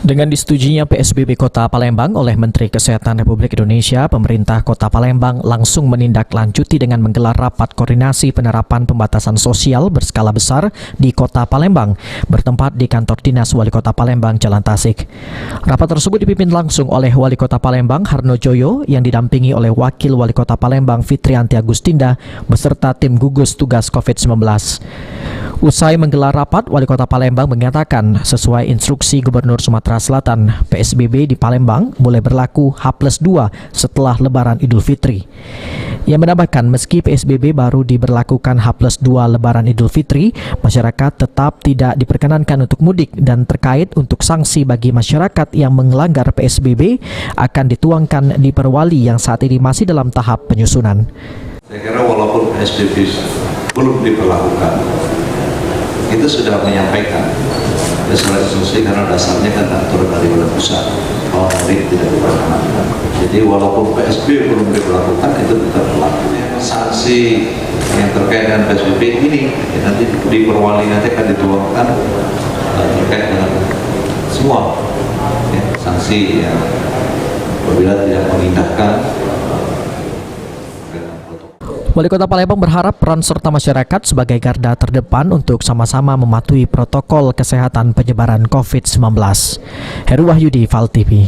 Dengan disetujuinya PSBB Kota Palembang oleh Menteri Kesehatan Republik Indonesia, pemerintah Kota Palembang langsung menindaklanjuti dengan menggelar rapat koordinasi penerapan pembatasan sosial berskala besar di Kota Palembang, bertempat di kantor dinas Wali Kota Palembang, Jalan Tasik. Rapat tersebut dipimpin langsung oleh Wali Kota Palembang, Harno Joyo, yang didampingi oleh Wakil Wali Kota Palembang, Fitrianti Agustinda, beserta tim gugus tugas COVID-19. Usai menggelar rapat, Wali Kota Palembang mengatakan sesuai instruksi Gubernur Sumatera Selatan, PSBB di Palembang mulai berlaku H+2 setelah Lebaran Idul Fitri. Ia menambahkan meski PSBB baru diberlakukan H+2 Lebaran Idul Fitri, masyarakat tetap tidak diperkenankan untuk mudik dan terkait untuk sanksi bagi masyarakat yang melanggar PSBB akan dituangkan di Perwali yang saat ini masih dalam tahap penyusunan. Saya kira walaupun PSBB belum diberlakukan, itu sudah menyampaikan surat instruksi karena dasarnya kan aturan dari pusat bahwa mudik tidak diperkenankan. Jadi walaupun PSBB belum diberlakukan itu tetap berlaku. Sanksi yang terkait dengan PSBB ini nanti di Perwali nanti akan dituangkan terkait dengan semua sanksi yang apabila tidak mengindahkan. Wali Kota Palembang berharap peran serta masyarakat sebagai garda terdepan untuk sama-sama mematuhi protokol kesehatan penyebaran COVID-19. Heru Wahyudi, Val TV.